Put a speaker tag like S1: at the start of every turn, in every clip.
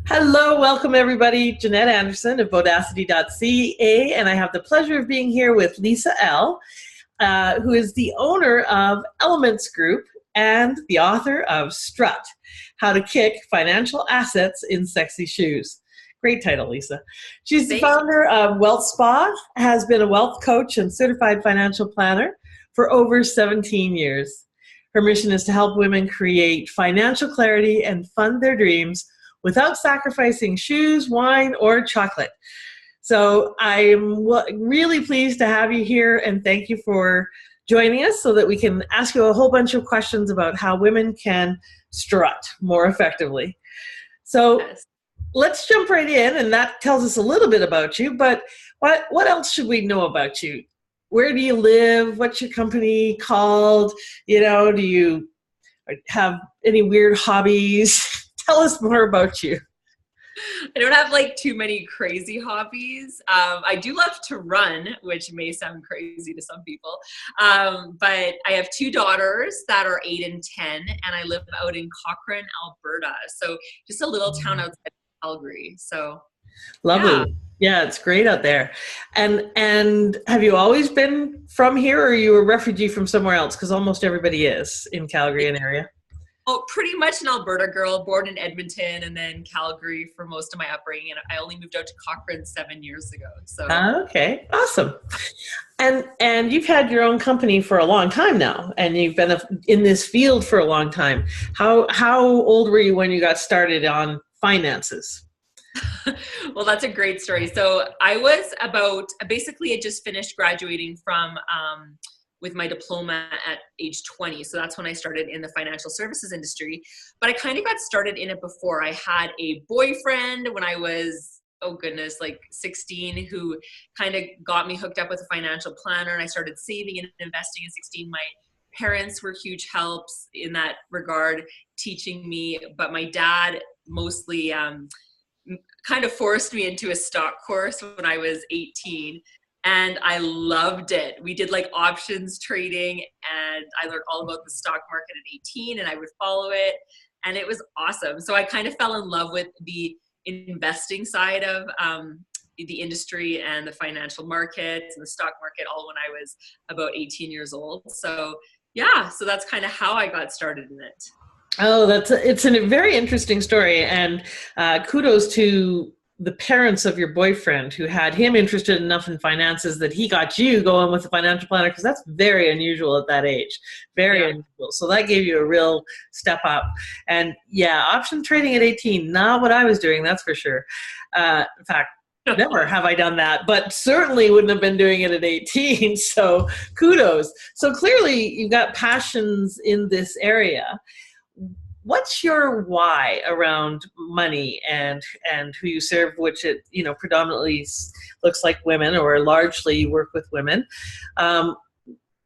S1: Hello, welcome everybody. Jannette Anderson of bodacity.ca, and I have the pleasure of being here with Lisa Elle, who is the owner of Ellements Group and the author of Strut, How to Kick Financial Assets in Sexy Shoes. Great title, Lisa. She's the
S2: Thank you.
S1: founder of Wealth Spa, has been a wealth coach and certified financial planner for over 17 years. Her mission is to help women create financial clarity and fund their dreams without sacrificing shoes, wine, or chocolate. So I'm really pleased to have you here, and thank you for joining us so that we can ask you a whole bunch of questions about how women can strut more effectively. So
S2: Yes.
S1: let's jump right in, and that tells us a little bit about you, but what else should we know about you? Where do you live? What's your company called? Do you have any weird hobbies? Tell us more about you.
S2: I don't have like too many crazy hobbies. I do love to run, which may sound crazy to some people. But I have two daughters that are 8 and 10, and I live out in Cochrane, Alberta. So just a little town outside Calgary. So yeah.
S1: Lovely. Yeah, it's great out there. And have you always been from here, or are you a refugee from somewhere else? Because almost everybody is in Calgary and area.
S2: Oh, pretty much an Alberta girl, born in Edmonton and then Calgary for most of my upbringing. And I only moved out to Cochrane 7 years ago. So
S1: Okay, awesome. And you've had your own company for a long time now, and you've been in this field for a long time. How old were you when you got started on finances?
S2: well, that's a great story. So I was basically I just finished graduating from with my diploma at age 20. So that's when I started in the financial services industry. But I kind of got started in it before. I had a boyfriend when I was, oh goodness, like 16, who kind of got me hooked up with a financial planner, and I started saving and investing at 16. My parents were huge helps in that regard, teaching me, but my dad mostly kind of forced me into a stock course when I was 18, and I loved it. We did like options trading, and I learned all about the stock market at 18, and I would follow it, and it was awesome. So I kind of fell in love with the investing side of the industry and the financial markets and the stock market all when I was about 18 years old. So yeah, so that's kind of how I got started in it.
S1: Oh, it's a very interesting story, and kudos to the parents of your boyfriend who had him interested enough in finances that he got you going with a financial planner, because that's very unusual at that age. Very
S2: Yeah.
S1: unusual. So that gave you a real step up. And yeah, option trading at 18, not what I was doing, that's for sure. In fact, never have I done that, but certainly wouldn't have been doing it at 18. So kudos. So clearly you've got passions in this area. What's your why around money and who you serve, which it predominantly looks like women, or largely you work with women? Um,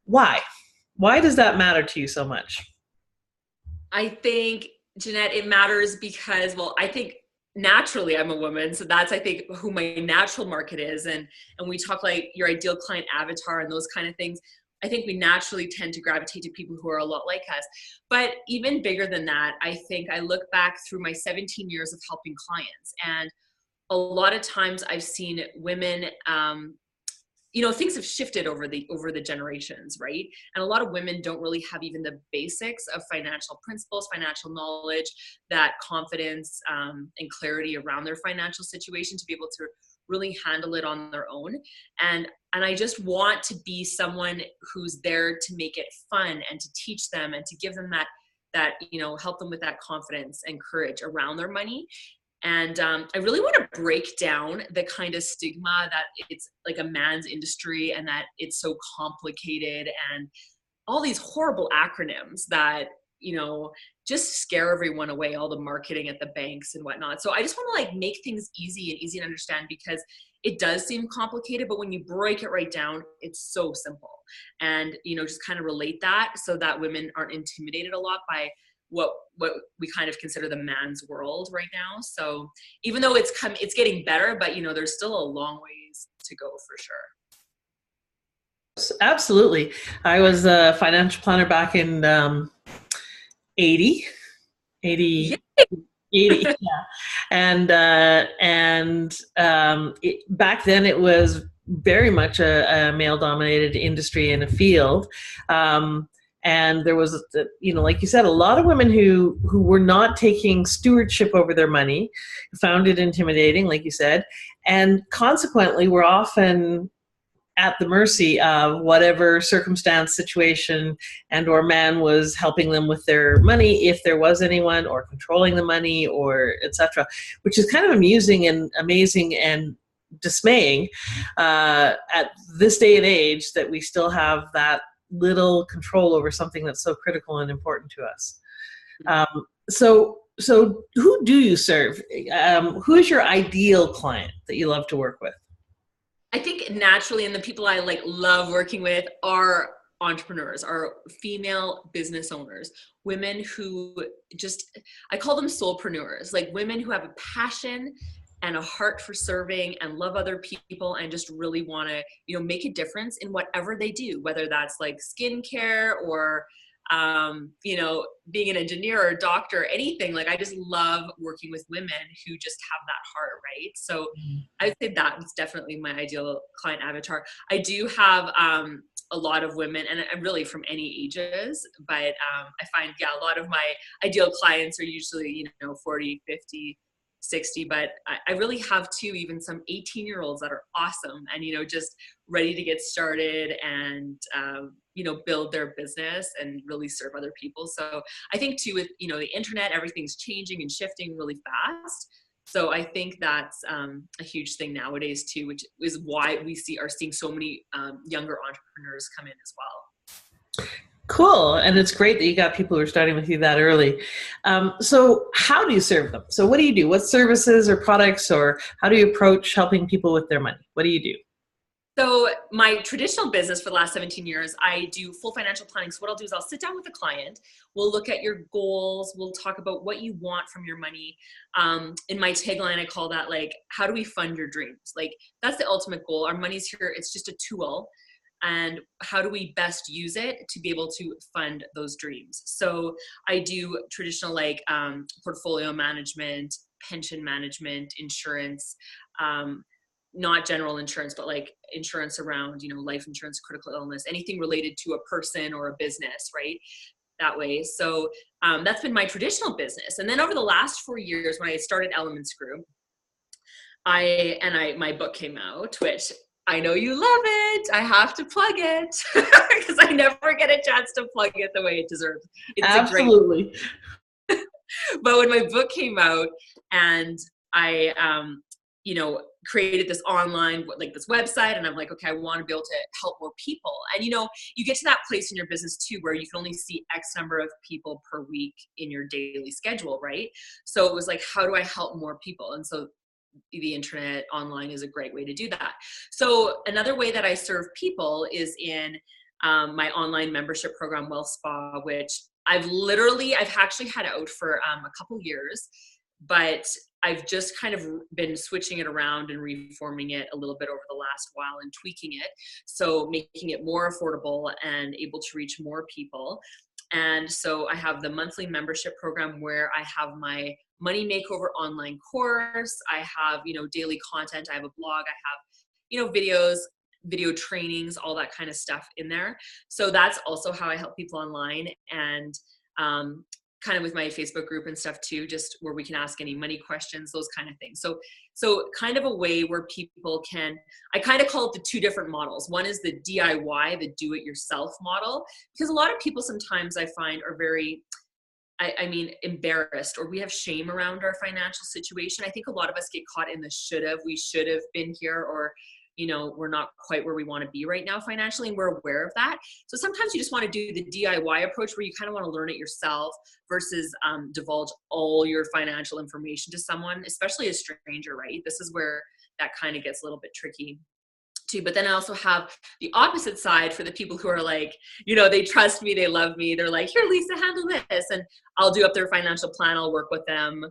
S1: why does that matter to you so much?
S2: I think, Jeanette, it matters because, well, I think naturally I'm a woman. So that's, I think, who my natural market is. And we talk like your ideal client avatar and those kind of things. I think we naturally tend to gravitate to people who are a lot like us. But even bigger than that, I think I look back through my 17 years of helping clients. And a lot of times I've seen women, things have shifted over the generations, right? And a lot of women don't really have even the basics of financial principles, financial knowledge, that confidence and clarity around their financial situation to be able to really handle it on their own. And I just want to be someone who's there to make it fun and to teach them and to give them that help them with that confidence and courage around their money. And I really want to break down the kind of stigma that it's like a man's industry and that it's so complicated and all these horrible acronyms that, just scare everyone away, all the marketing at the banks and whatnot. So I just want to like make things easy and easy to understand, because it does seem complicated, but when you break it right down, it's so simple. And, just kind of relate that so that women aren't intimidated a lot by what we kind of consider the man's world right now. So even though it's getting better, but there's still a long ways to go for sure.
S1: Absolutely. I was a financial planner back in 80,
S2: Yeah.
S1: 80. 80, yeah. Back then it was very much a male-dominated industry and a field. And there was, like you said, a lot of women who were not taking stewardship over their money, found it intimidating, like you said, and consequently were often at the mercy of whatever circumstance, situation, and or man was helping them with their money, if there was anyone, or controlling the money, or etc., which is kind of amusing and amazing and dismaying at this day and age, that we still have that little control over something that's so critical and important to us. So who do you serve? Who is your ideal client that you love to work with?
S2: I think naturally, and the people I like love working with are entrepreneurs, are female business owners, women who just, I call them soulpreneurs, like women who have a passion and a heart for serving and love other people and just really want to, make a difference in whatever they do, whether that's like skincare or being an engineer or a doctor, anything. Like, I just love working with women who just have that heart, right? So I would say that's definitely my ideal client avatar. I do have a lot of women, and really from any ages, but I find, a lot of my ideal clients are usually, 40, 50, 60, but I really have too, even some 18-year-olds that are awesome and, just ready to get started and, build their business and really serve other people. So I think too, with, the internet, everything's changing and shifting really fast. So I think that's a huge thing nowadays too, which is why we are seeing so many younger entrepreneurs come in as well.
S1: Cool. And it's great that you got people who are starting with you that early. So how do you serve them? So what do you do? What services or products, or how do you approach helping people with their money? What do you do?
S2: So my traditional business for the last 17 years, I do full financial planning. So what I'll do is I'll sit down with a client. We'll look at your goals. We'll talk about what you want from your money. In my tagline, I call that like, how do we fund your dreams? Like, that's the ultimate goal. Our money's here. It's just a tool. And how do we best use it to be able to fund those dreams? So I do traditional like portfolio management, pension management, insurance, not general insurance, but like insurance around, life insurance, critical illness, anything related to a person or a business, right? That way. So that's been my traditional business. And then over the last 4 years, when I started Ellements Group, my book came out, which I know you love it. I have to plug it because I never get a chance to plug it the way it deserves. It's
S1: Absolutely.
S2: But when my book came out and I, created this online, like this website, and I'm like, okay, I want to be able to help more people. And, you get to that place in your business too, where you can only see X number of people per week in your daily schedule, right? So it was like, how do I help more people? And so the internet online is a great way to do that. So another way that I serve people is in my online membership program, Wealth Spa, which I've actually had out for a couple years, but I've just kind of been switching it around and reforming it a little bit over the last while and tweaking it. So making it more affordable and able to reach more people. And so I have the monthly membership program where I have my money makeover online course. I have, daily content. I have a blog. I have, videos, video trainings, all that kind of stuff in there. So that's also how I help people online, and kind of with my Facebook group and stuff too, just where we can ask any money questions, those kind of things. So kind of a way where people can, I kind of call it the two different models. One is the DIY, the do-it-yourself model, because a lot of people sometimes I find are very, embarrassed, or we have shame around our financial situation. I think a lot of us get caught in the we should have been here, or, we're not quite where we want to be right now financially, and we're aware of that. So sometimes you just want to do the DIY approach, where you kind of want to learn it yourself versus divulge all your financial information to someone, especially a stranger, right? This is where that kind of gets a little bit tricky too. But then I also have the opposite side for the people who are like, they trust me, they love me. They're like, here, Lisa, handle this. And I'll do up their financial plan. I'll work with them,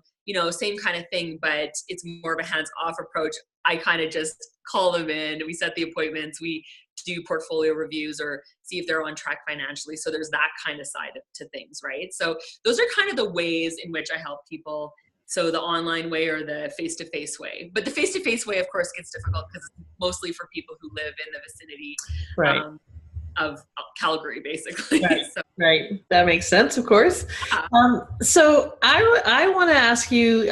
S2: same kind of thing, but it's more of a hands-off approach. I kind of just call them in. We set the appointments. We do portfolio reviews or see if they're on track financially. So there's that kind of side to things, right? So those are kind of the ways in which I help people So the online way or the face-to-face way. But the face-to-face way, of course, gets difficult because it's mostly for people who live in the vicinity
S1: Right.
S2: Of Calgary, basically.
S1: Right.
S2: So,
S1: Right. That makes sense, of course.
S2: yeah.
S1: So I want to ask you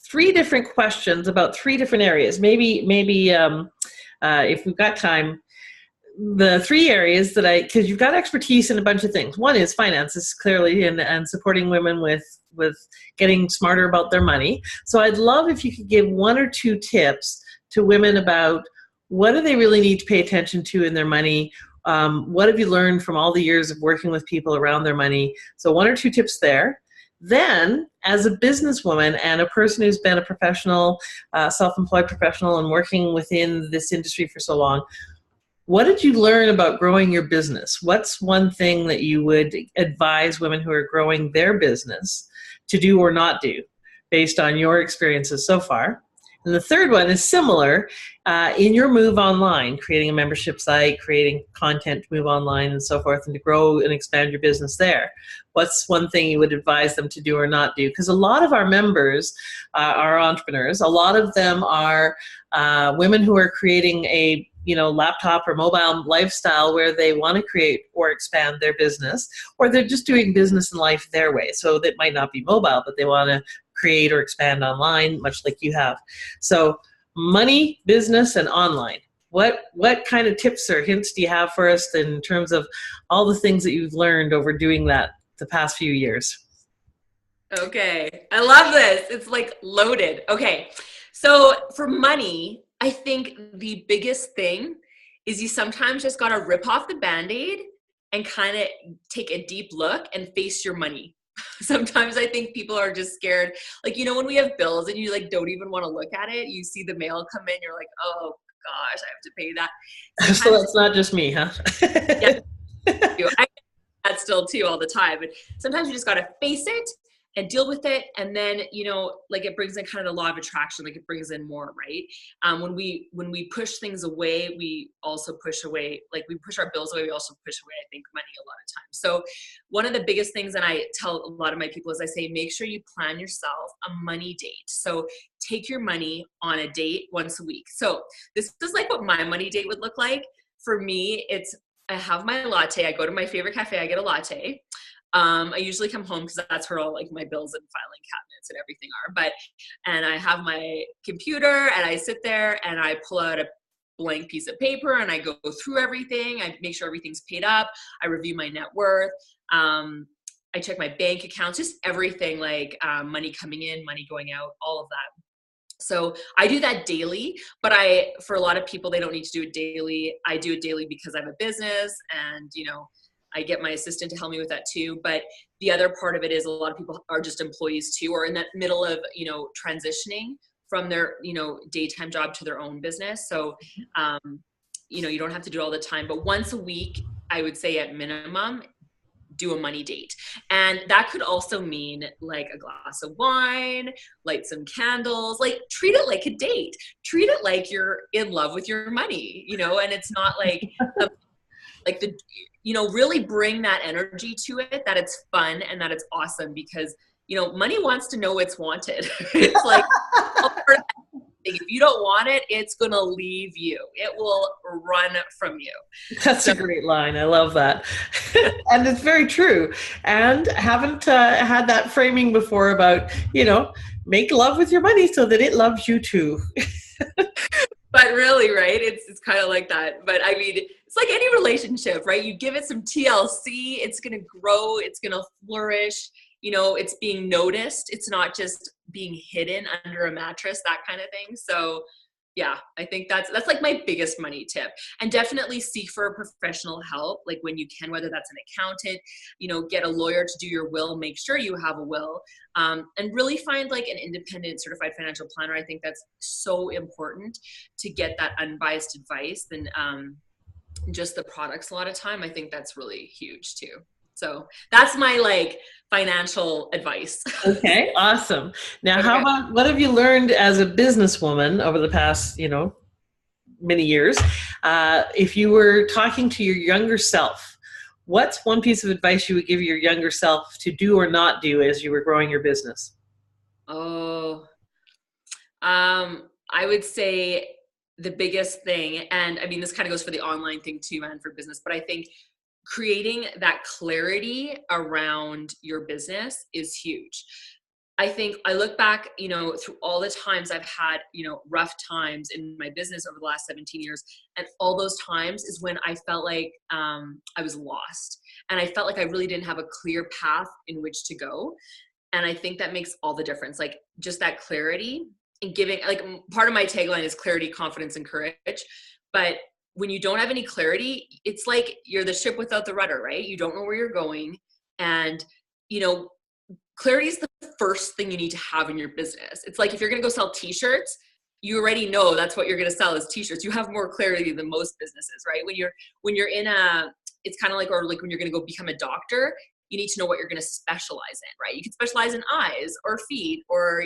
S1: three different questions about three different areas. Maybe if we've got time, the three areas because you've got expertise in a bunch of things. One is finances, clearly, and supporting women with getting smarter about their money. So I'd love if you could give one or two tips to women about what do they really need to pay attention to in their money. What have you learned from all the years of working with people around their money? So one or two tips there. Then, as a businesswoman and a person who's been a professional, self-employed professional and working within this industry for so long, what did you learn about growing your business? What's one thing that you would advise women who are growing their business to do or not do based on your experiences so far? And the third one is similar in your move online, creating a membership site, creating content to move online and so forth, and to grow and expand your business there. What's one thing you would advise them to do or not do? Because a lot of our members are entrepreneurs. A lot of them are women who are creating a laptop or mobile lifestyle where they want to create or expand their business, or they're just doing business in life their way. So that might not be mobile, but they want to create or expand online, much like you have. So money, business, and online. What kind of tips or hints do you have for us in terms of all the things that you've learned over doing that the past few years?
S2: Okay. I love this. It's like loaded. Okay. So for money, I think the biggest thing is you sometimes just got to rip off the Band-Aid and kind of take a deep look and face your money. Sometimes I think people are just scared. Like, when we have bills and you like don't even want to look at it, you see the mail come in, you're like, oh gosh, I have to pay that. Sometimes,
S1: so it's not just me, huh?
S2: Yeah, I do that still too all the time. But sometimes you just got to face it and deal with it. And then, like it brings in kind of the law of attraction, like it brings in more, right? When we push things away, we also push away, like we push our bills away, we also push away, I think, money a lot of times. So one of the biggest things that I tell a lot of my people is I say, make sure you plan yourself a money date. So take your money on a date once a week. So this is like what my money date would look like. For me, I have my latte. I go to my favorite cafe, I get a latte. I usually come home because that's where all like my bills and filing cabinets and everything are. And I have my computer and I sit there and I pull out a blank piece of paper and I go through everything. I make sure everything's paid up. I review my net worth. I check my bank accounts, just everything, like money coming in, money going out, all of that. So I do that daily, but for a lot of people, they don't need to do it daily. I do it daily because I have a business and, I get my assistant to help me with that too. But the other part of it is a lot of people are just employees too, or in that middle of, transitioning from their, daytime job to their own business. So, you don't have to do it all the time, but once a week, I would say at minimum, do a money date. And that could also mean like a glass of wine, light some candles, like treat it like a date, treat it like you're in love with your money, and it's not like, really bring that energy to it, that it's fun and that it's awesome because, money wants to know it's wanted. It's like, if you don't want it, it's going to leave you. It will run from you.
S1: That's a great line. I love that. And it's very true. And haven't had that framing before about, make love with your money so that it loves you too.
S2: But really, right? It's kind of like that. But I mean, it's like any relationship, right? You give it some TLC, it's going to grow, it's going to flourish. It's being noticed. It's not just being hidden under a mattress, that kind of thing. So yeah, I think that's like my biggest money tip. And definitely seek for professional help, like when you can, whether that's an accountant, get a lawyer to do your will, make sure you have a will, and really find like an independent certified financial planner. I think that's so important to get that unbiased advice than just the products a lot of time. I think that's really huge too. So that's my like financial advice.
S1: Okay, awesome. Now, how about what have you learned as a businesswoman over the past, many years? If you were talking to your younger self, what's one piece of advice you would give your younger self to do or not do as you were growing your business?
S2: Oh, I would say the biggest thing, and I mean, this kind of goes for the online thing too, and for business, but I think creating that clarity around your business is huge. I think I look back, through all the times I've had, rough times in my business over the last 17 years. And all those times is when I felt like I was lost. And I felt like I really didn't have a clear path in which to go. And I think that makes all the difference. Like just that clarity and giving, like part of my tagline is clarity, confidence, and courage. But when you don't have any clarity, it's like you're the ship without the rudder, right? You don't know where you're going. And, clarity is the first thing you need to have in your business. It's like if you're going to go sell t-shirts, you already know that's what you're going to sell is t-shirts. You have more clarity than most businesses, right? When you're in it's kind of like, or like when you're going to go become a doctor, you need to know what you're going to specialize in, right? You can specialize in eyes or feet or,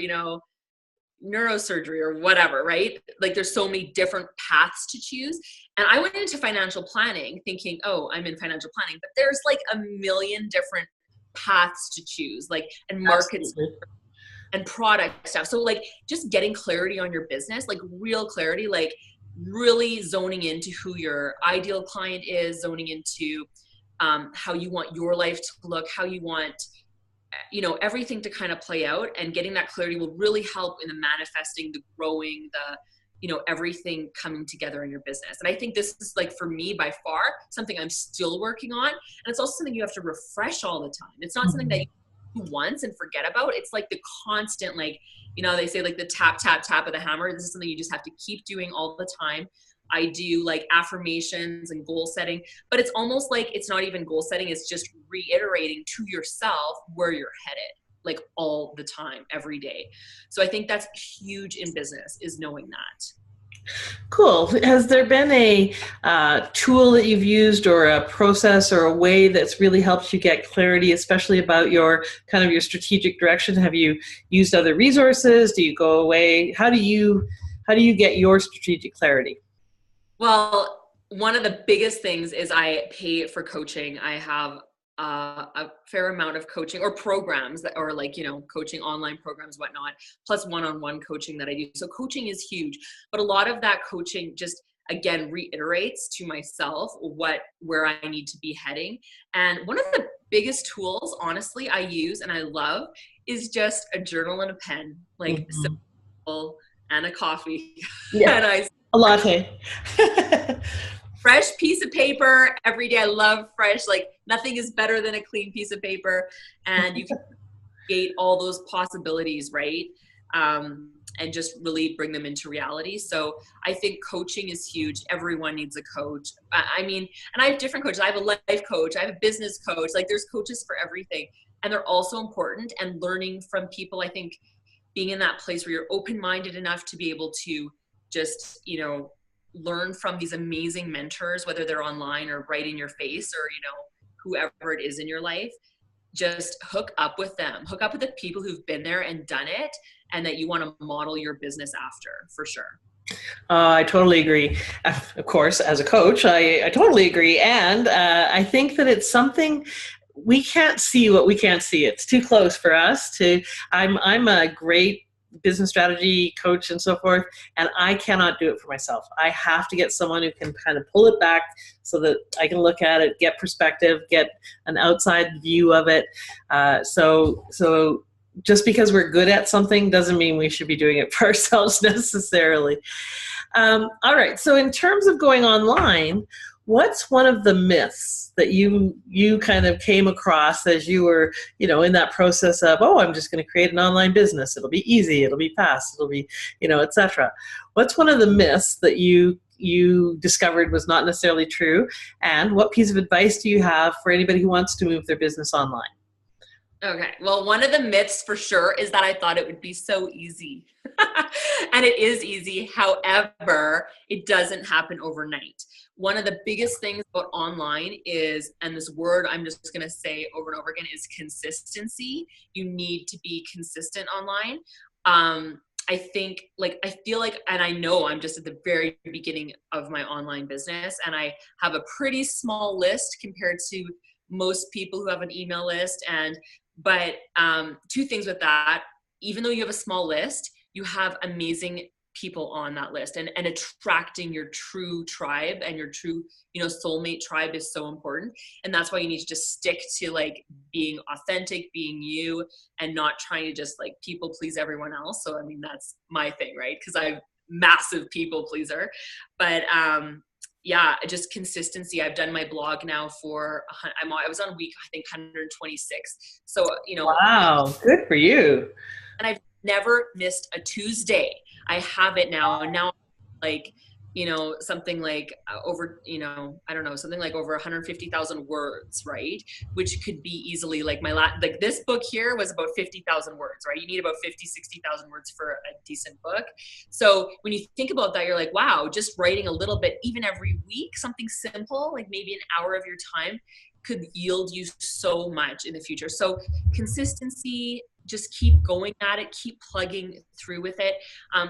S2: neurosurgery or whatever, right? Like there's so many different paths to choose. And I went into financial planning thinking, oh, I'm in financial planning, but there's like a million different paths to choose, like, and markets.
S1: Absolutely.
S2: And product stuff. So like just getting clarity on your business, like real clarity, like really zoning into who your ideal client is, zoning into how you want your life to look, how you want, everything to kind of play out, and getting that clarity will really help in the manifesting, the growing, the, everything coming together in your business. And I think this is like, for me, by far, something I'm still working on. And it's also something you have to refresh all the time. It's not something that you do once and forget about. It's like the constant, like, they say like the tap, tap, tap of the hammer. This is something you just have to keep doing all the time. I do like affirmations and goal setting, but it's almost like it's not even goal setting. It's just reiterating to yourself where you're headed, like all the time, every day. So I think that's huge in business, is knowing that.
S1: Cool. Has there been a tool that you've used, or a process, or a way that's really helped you get clarity, especially about your kind of your strategic direction? Have you used other resources? Do you go away? How do you get your strategic clarity?
S2: Well, one of the biggest things is I pay for coaching. I have a fair amount of coaching or programs that, or like, coaching online programs, whatnot, plus one-on-one coaching that I do. So coaching is huge, but a lot of that coaching just, again, reiterates to myself where I need to be heading. And one of the biggest tools, honestly, I use and I love is just a journal and a pen, like simple, and a coffee.
S1: Yeah.
S2: And
S1: A latte.
S2: fresh piece of paper every day. I love fresh, like nothing is better than a clean piece of paper, and you can create all those possibilities, right? And just really bring them into reality. So I think coaching is huge. Everyone needs a coach. I mean, and I have different coaches. I have a life coach. I have a business coach. Like there's coaches for everything. And they're also important, and learning from people. I think being in that place where you're open-minded enough to be able to just, learn from these amazing mentors, whether they're online or right in your face, or, whoever it is in your life, just hook up with them, hook up with the people who've been there and done it, and that you want to model your business after, for sure.
S1: I totally agree. Of course, as a coach, I totally agree. And I think that it's something we can't see what we can't see. It's too close for us to. I'm a great business strategy coach and so forth, and I cannot do it for myself. I have to get someone who can kind of pull it back so that I can look at it, get perspective, get an outside view of it. So just because we're good at something doesn't mean we should be doing it for ourselves necessarily. All right. So in terms of going online, what's one of the myths that you kind of came across as you were, in that process of, oh, I'm just going to create an online business. It'll be easy. It'll be fast. It'll be, et cetera. What's one of the myths that you discovered was not necessarily true? And what piece of advice do you have for anybody who wants to move their business online?
S2: Okay. Well, one of the myths for sure is that I thought it would be so easy. And it is easy. However, it doesn't happen overnight. One of the biggest things about online is, and this word I'm just going to say over and over again, is consistency. You need to be consistent online. I think, I feel like, and I know I'm just at the very beginning of my online business, and I have a pretty small list compared to most people who have an email list. But two things with that. even though you have a small list, you have amazing people on that list, and attracting your true tribe and your true, soulmate tribe is so important. And that's why you need to just stick to like being authentic, being you, and not trying to just like people please everyone else. So, I mean, that's my thing, right? Cause I'm massive people pleaser, but, yeah, just consistency. I've done my blog now for, I was on week, I think 126. So,
S1: Wow, good for you.
S2: and I've never missed a Tuesday. I have it now. And now like, something like over, I don't know, something like over 150,000 words, right? Which could be easily like like this book here was about 50,000 words, right? You need about 50, 60,000 words for a decent book. So when you think about that, you're like, wow, just writing a little bit, even every week, something simple, like maybe an hour of your time could yield you so much in the future. So consistency, just keep going at it, keep plugging through with it.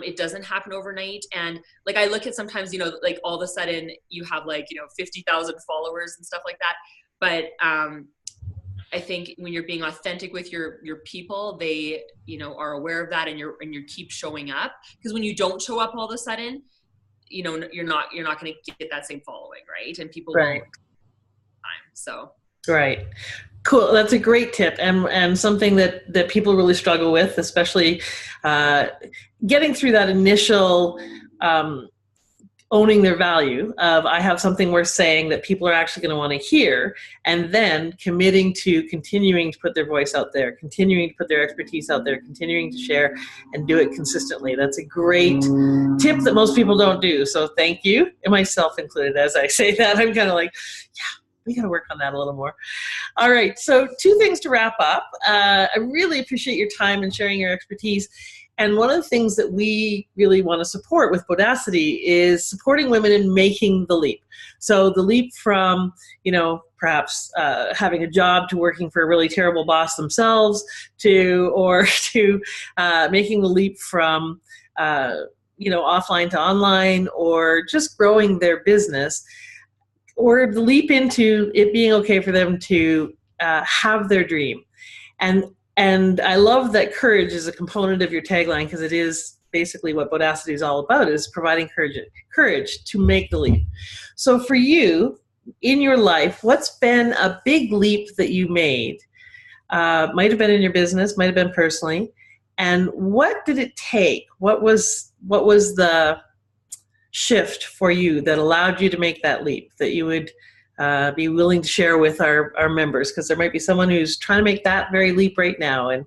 S2: It doesn't happen overnight. And like, I look at sometimes, like all of a sudden you have like, 50,000 followers and stuff like that. But I think when you're being authentic with your people, they, are aware of that, and you keep showing up. Because when you don't show up all of a sudden, you're not going to get that same following, right? And people
S1: Right.
S2: won't time. So.
S1: Right. Cool. That's a great tip, and something that people really struggle with, especially getting through that initial owning their value of, I have something worth saying that people are actually going to want to hear, and then committing to continuing to put their voice out there, continuing to put their expertise out there, continuing to share and do it consistently. That's a great tip that most people don't do. So thank you, and myself included. As I say that, I'm kind of like, yeah, we got to work on that a little more. All right, so 2 things to wrap up. I really appreciate your time and sharing your expertise. And one of the things that we really want to support with Bodacity is supporting women in making the leap. So the leap from, perhaps having a job to working for a really terrible boss themselves to making the leap from, offline to online, or just growing their business, or the leap into it being okay for them to have their dream. And I love that courage is a component of your tagline, because it is basically what Bodacity is all about, is providing courage to make the leap. So for you, in your life, what's been a big leap that you made? Might have been in your business, might have been personally. And what did it take? What was the shift for you that allowed you to make that leap, that you would be willing to share with our members? Because there might be someone who's trying to make that very leap right now. And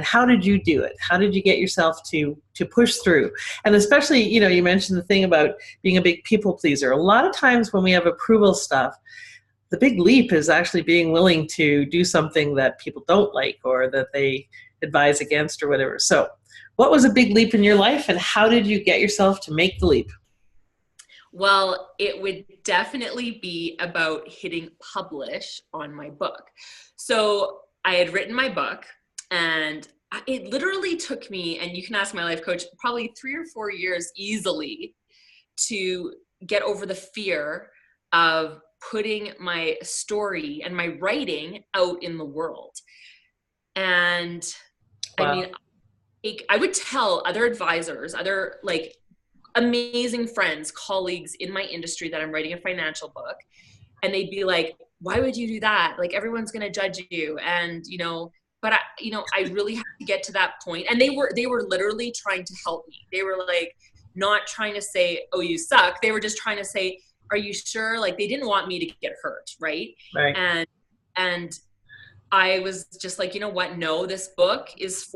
S1: how did you do it? How did you get yourself to push through? And especially, you mentioned the thing about being a big people pleaser. A lot of times when we have approval stuff, the big leap is actually being willing to do something that people don't like, or that they advise against, or whatever. So what was a big leap in your life, and how did you get yourself to make the leap?
S2: Well, it would definitely be about hitting publish on my book. So I had written my book, and it literally took me, and you can ask my life coach, probably 3 or 4 years easily to get over the fear of putting my story and my writing out in the world. And wow. I mean, I would tell other advisors, other like amazing friends, colleagues in my industry that I'm writing a financial book, and they'd be like, why would you do that? Like, everyone's going to judge you. And, but I really had to get to that point. And they were literally trying to help me. They were like, not trying to say, oh, you suck. They were just trying to say, are you sure? Like, they didn't want me to get hurt. Right. And I was just like, you know what? No, this book is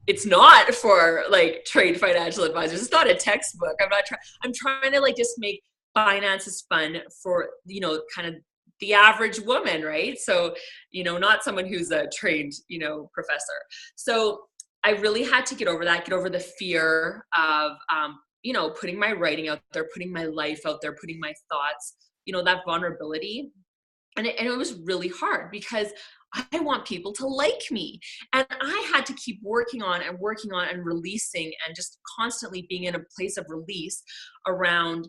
S2: it's not for like trained financial advisors. It's not a textbook. I'm trying to like just make finances fun for, kind of the average woman, right? So, not someone who's a trained, professor. So I really had to get over the fear of, putting my writing out there, putting my life out there, putting my thoughts, that vulnerability. And it was really hard, because I want people to like me. And I had to keep working on and releasing, and just constantly being in a place of release around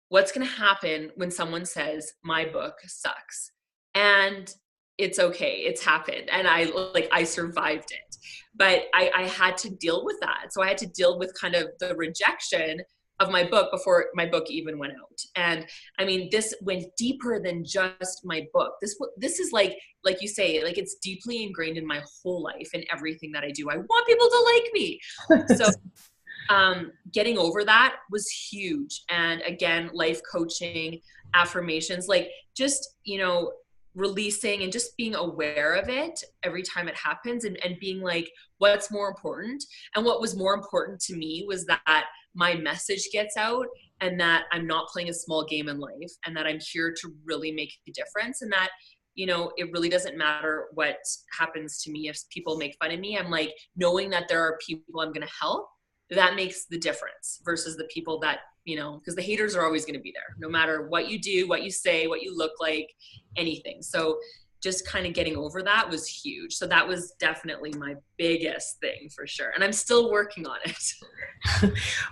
S2: what's going to happen when someone says my book sucks. And it's okay. It's happened. And I survived it, but I had to deal with that. So I had to deal with kind of the rejection of my book before my book even went out. And I mean, this went deeper than just my book. This is like you say, like it's deeply ingrained in my whole life and everything that I do. I want people to like me. So getting over that was huge. And again, life coaching, affirmations, like just, releasing and just being aware of it every time it happens, and being like, what's more important? And what was more important to me was that my message gets out, and that I'm not playing a small game in life, and that I'm here to really make a difference, and that, it really doesn't matter what happens to me if people make fun of me. I'm like, knowing that there are people I'm going to help, that makes the difference versus the people that, because the haters are always going to be there, no matter what you do, what you say, what you look like, anything. So just kind of getting over that was huge. So that was definitely my biggest thing for sure. And I'm still working on it.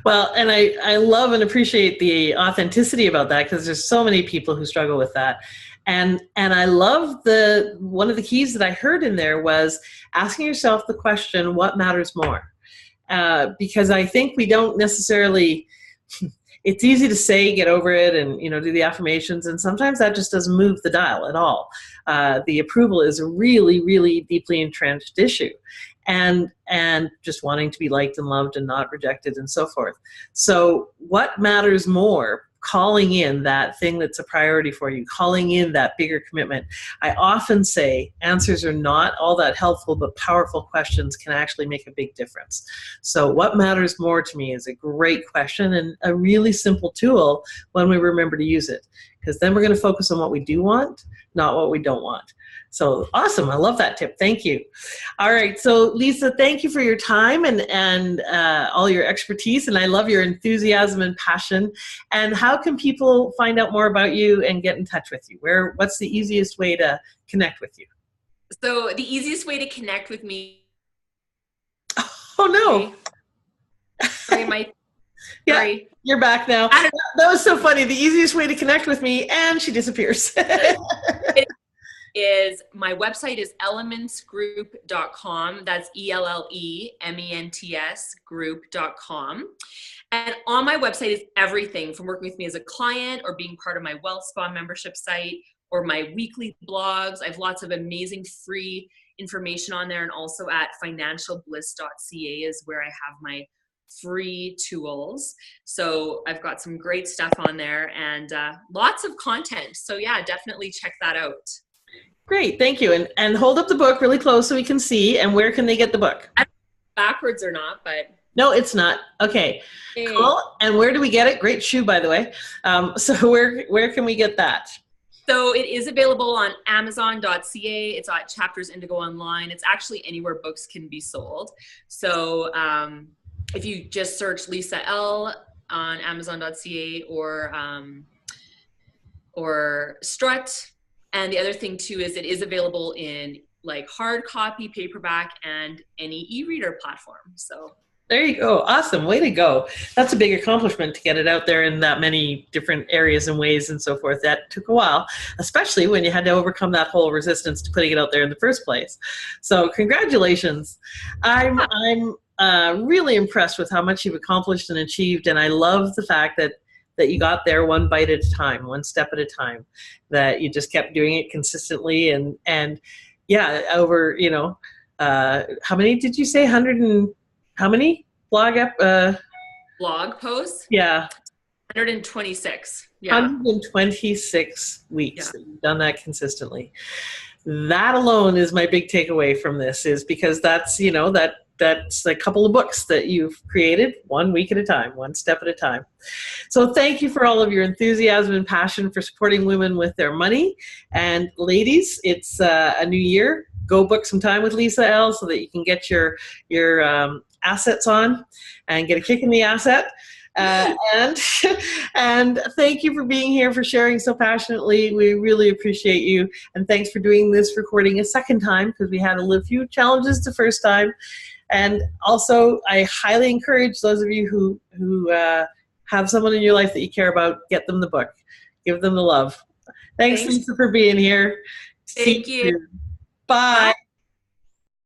S1: Well, and I love and appreciate the authenticity about that, because there's so many people who struggle with that. And I love one of the keys that I heard in there was asking yourself the question, what matters more? Because I think we don't necessarily, it's easy to say, get over it and, do the affirmations. And sometimes that just doesn't move the dial at all. The approval is a really, really deeply entrenched issue. And just wanting to be liked and loved and not rejected and so forth. So what matters more? Calling in that thing that's a priority for you, calling in that bigger commitment. I often say answers are not all that helpful, but powerful questions can actually make a big difference. So what matters more to me is a great question, and a really simple tool when we remember to use it, because then we're going to focus on what we do want, not what we don't want. So awesome. I love that tip. Thank you. All right. So Lisa, thank you for your time and all your expertise. And I love your enthusiasm and passion. And how can people find out more about you and get in touch with you? What's the easiest way to connect with you?
S2: So the easiest way to connect with me.
S1: Oh, no.
S2: Sorry, Mike.
S1: Yeah,
S2: sorry.
S1: You're back now. That was so funny. The easiest way to connect with me, and she disappears.
S2: Is my website is ellementsgroup.com. That's ELLEMENTS group.com. And on my website is everything from working with me as a client or being part of my Wealth Spa membership site or my weekly blogs. I have lots of amazing free information on there. And also at financialbliss.ca is where I have my free tools. So I've got some great stuff on there and lots of content. So yeah, definitely check that out.
S1: Great, thank you. And hold up the book really close so we can see. And where can they get the book?
S2: Backwards or not, but
S1: no, it's not. Okay, cool. And where do we get it? Great shoe, by the way. So where can we get that?
S2: So it is available on Amazon.ca. It's at Chapters Indigo Online. It's actually anywhere books can be sold. So if you just search Lisa Elle on Amazon.ca or Strut. And the other thing too is it is available in like hard copy, paperback, and any e-reader platform. So
S1: there you go. Awesome. Way to go. That's a big accomplishment to get it out there in that many different areas and ways and so forth. That took a while, especially when you had to overcome that whole resistance to putting it out there in the first place. So congratulations. I'm really impressed with how much you've accomplished and achieved. And I love the fact that you got there one bite at a time, one step at a time, that you just kept doing it consistently. And yeah, over, how many did you say? 100 and how many blog
S2: posts?
S1: Yeah.
S2: 126. Yeah.
S1: 126 weeks that you've done that consistently. That alone is my big takeaway from this, is because that's, that's a couple of books that you've created 1 week at a time, one step at a time. So thank you for all of your enthusiasm and passion for supporting women with their money. And ladies, it's a new year. Go book some time with Lisa Elle so that you can get your assets on and get a kick in the asset. And thank you for being here, for sharing so passionately. We really appreciate you. And thanks for doing this recording a second time, because we had a few challenges the first time. And also, I highly encourage those of you who have someone in your life that you care about, get them the book. Give them the love. Thanks, Lisa, for being here. See
S2: Thank you.
S1: you. Bye.
S2: Bye.